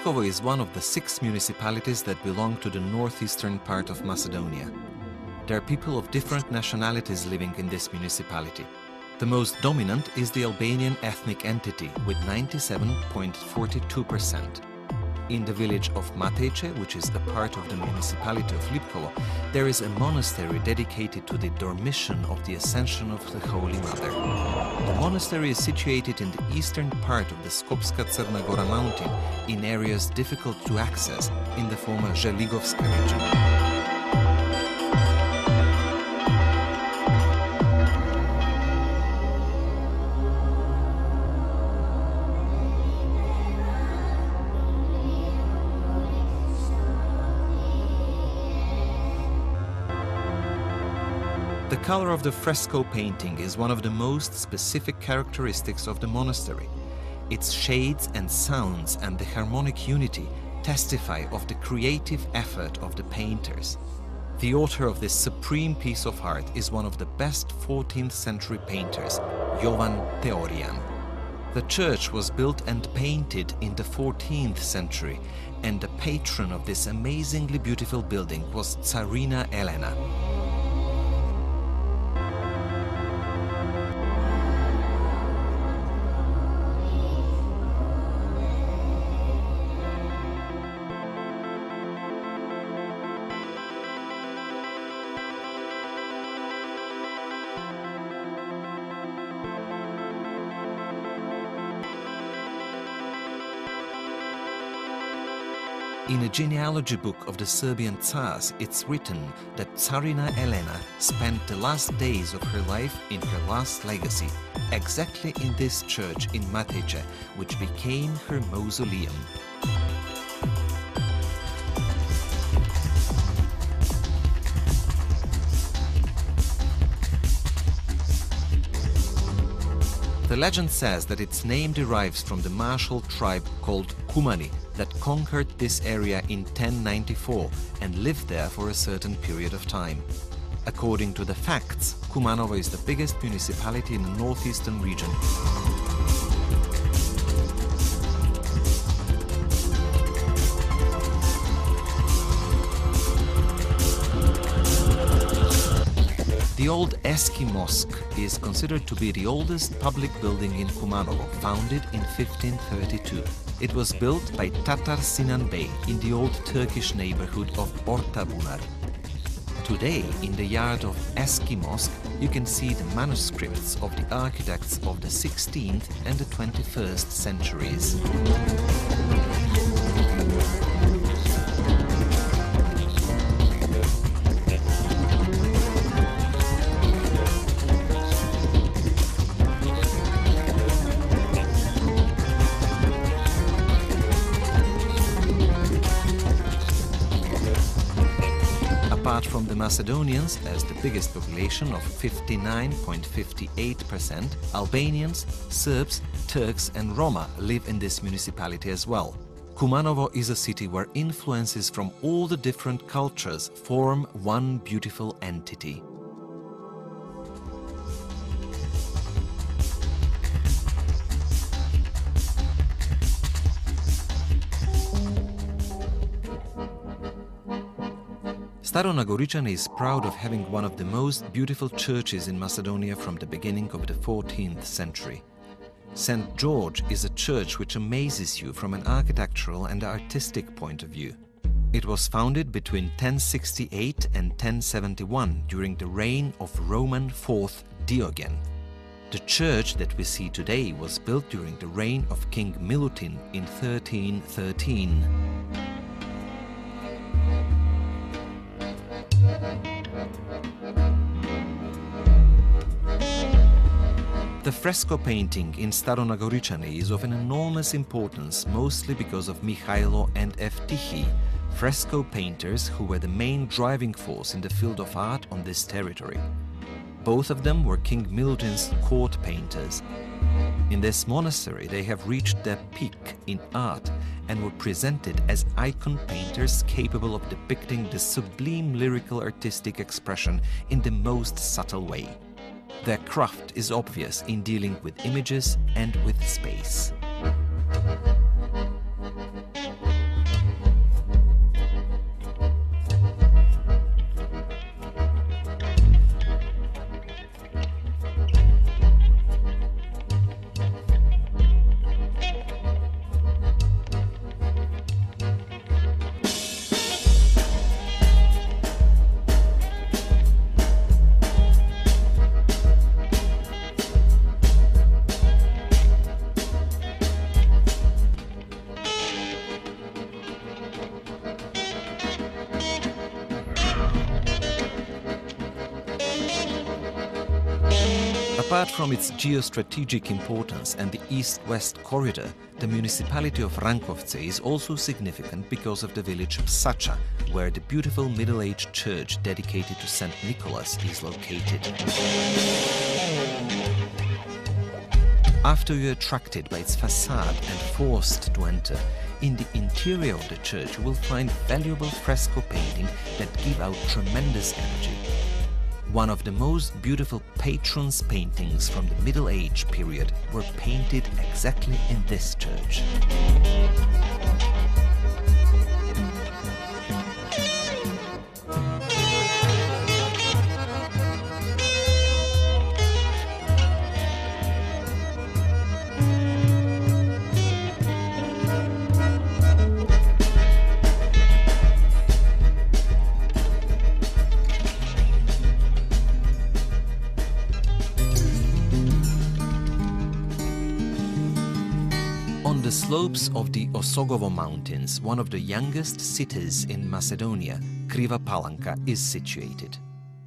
Lipkovo is one of the 6 municipalities that belong to the northeastern part of Macedonia. There are people of different nationalities living in this municipality. The most dominant is the Albanian ethnic entity with 97.42%. In the village of Matejce, which is a part of the municipality of Lipkovo, there is a monastery dedicated to the Dormition of the Ascension of the Holy Mother. The monastery is situated in the eastern part of the Skopska Crna Gora mountain in areas difficult to access in the former Želigovska region. The color of the fresco painting is one of the most specific characteristics of the monastery. Its shades and sounds and the harmonic unity testify of the creative effort of the painters. The author of this supreme piece of art is one of the best 14th century painters, Jovan Teorian. The church was built and painted in the 14th century, and the patron of this amazingly beautiful building was Tsarina Elena. In a genealogy book of the Serbian Tsars, it's written that Tsarina Elena spent the last days of her life in her last legacy, exactly in this church in Matejce, which became her mausoleum. The legend says that its name derives from the martial tribe called Kumani that conquered this area in 1094 and lived there for a certain period of time. According to the facts, Kumanovo is the biggest municipality in the northeastern region. The old Eski Mosque is considered to be the oldest public building in Kumanovo, founded in 1532. It was built by Tatar Sinan Bey in the old Turkish neighborhood of Ortabunar. Today, in the yard of Eski Mosque, you can see the manuscripts of the architects of the 16th and the 21st centuries. Apart from the Macedonians, as the biggest population of 59.58%, Albanians, Serbs, Turks and Roma live in this municipality as well. Kumanovo is a city where influences from all the different cultures form one beautiful entity. Staro-Nagoričani is proud of having one of the most beautiful churches in Macedonia from the beginning of the 14th century. St. George is a church which amazes you from an architectural and artistic point of view. It was founded between 1068 and 1071 during the reign of Roman IV Diogen. The church that we see today was built during the reign of King Milutin in 1313. The fresco painting in Staro-Nagoričani is of an enormous importance, mostly because of Mihailo and Evtihi, fresco painters who were the main driving force in the field of art on this territory. Both of them were King Milutin's court painters. In this monastery they have reached their peak in art and were presented as icon painters capable of depicting the sublime lyrical artistic expression in the most subtle way. Their craft is obvious in dealing with images and with space. Apart from its geostrategic importance and the east-west corridor, the municipality of Rankovce is also significant because of the village Psacha, where the beautiful middle-aged church dedicated to St. Nicholas is located. After you're attracted by its facade and forced to enter, in the interior of the church you will find valuable fresco painting that give out tremendous energy. One of the most beautiful patrons' paintings from the Middle Age period were painted exactly in this church. On the slopes of the Osogovo Mountains, one of the youngest cities in Macedonia, Kriva Palanka, is situated.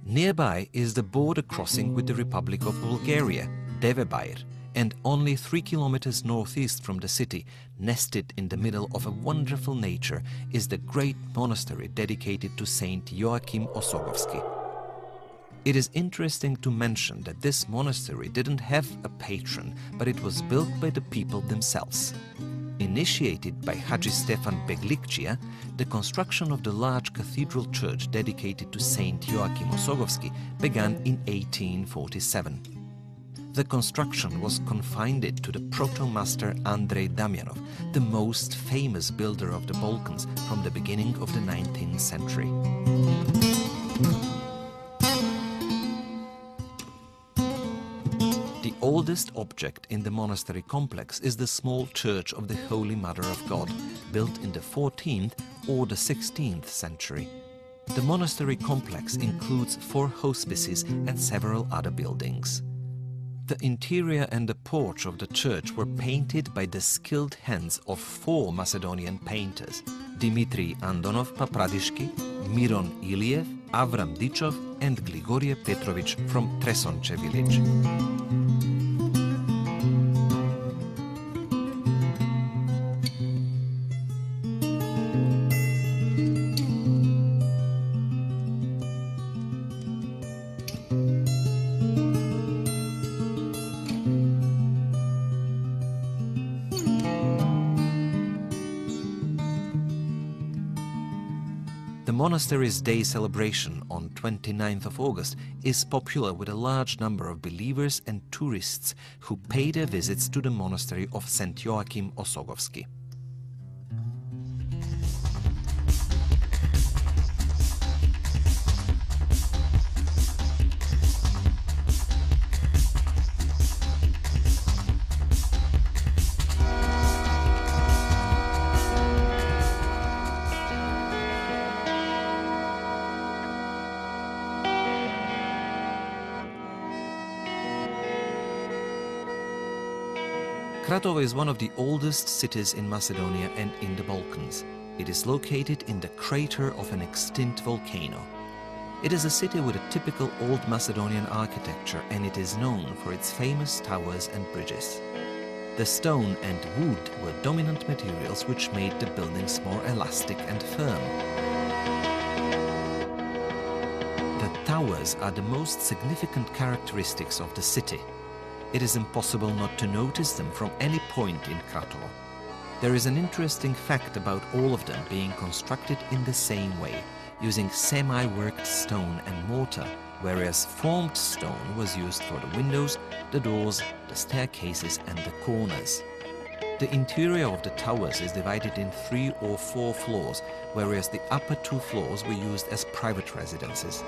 Nearby is the border crossing with the Republic of Bulgaria, Devebair, and only 3 kilometers northeast from the city, nested in the middle of a wonderful nature, is the great monastery dedicated to Saint Joachim Osogovsky. It is interesting to mention that this monastery didn't have a patron, but it was built by the people themselves. Initiated by Haji Stefan Beglikčija, the construction of the large cathedral church dedicated to Saint Joachim Osogovsky began in 1847. The construction was confided to the protomaster Andrei Damjanov, the most famous builder of the Balkans from the beginning of the 19th century. The oldest object in the monastery complex is the small church of the Holy Mother of God, built in the 14th or the 16th century. The monastery complex includes 4 hospices and several other buildings. The interior and the porch of the church were painted by the skilled hands of 4 Macedonian painters: Dimitri Andonov Papradishki, Miron Iliev, Avram Dichov and Grigorie Petrovich from Tresonce village. The monastery's day celebration on 29th of August is popular with a large number of believers and tourists who pay their visits to the monastery of St. Joachim Osogovsky. Kratovo is one of the oldest cities in Macedonia and in the Balkans. It is located in the crater of an extinct volcano. It is a city with a typical old Macedonian architecture, and it is known for its famous towers and bridges. The stone and wood were dominant materials which made the buildings more elastic and firm. The towers are the most significant characteristics of the city. It is impossible not to notice them from any point in Kratovo. There is an interesting fact about all of them being constructed in the same way, using semi-worked stone and mortar, whereas formed stone was used for the windows, the doors, the staircases and the corners. The interior of the towers is divided in 3 or 4 floors, whereas the upper 2 floors were used as private residences.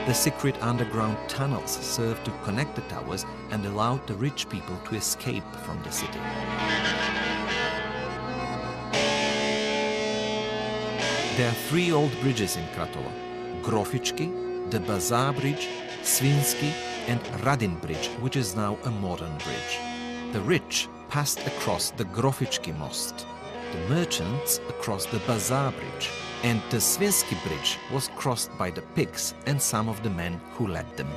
The secret underground tunnels served to connect the towers and allowed the rich people to escape from the city. There are 3 old bridges in Kratovo: Grofički, the Bazaar Bridge, Svinski and Radin Bridge, which is now a modern bridge. The rich passed across the Grofički Most, the merchants across the Bazaar Bridge, and the Svinski Bridge was crossed by the pigs and some of the men who led them.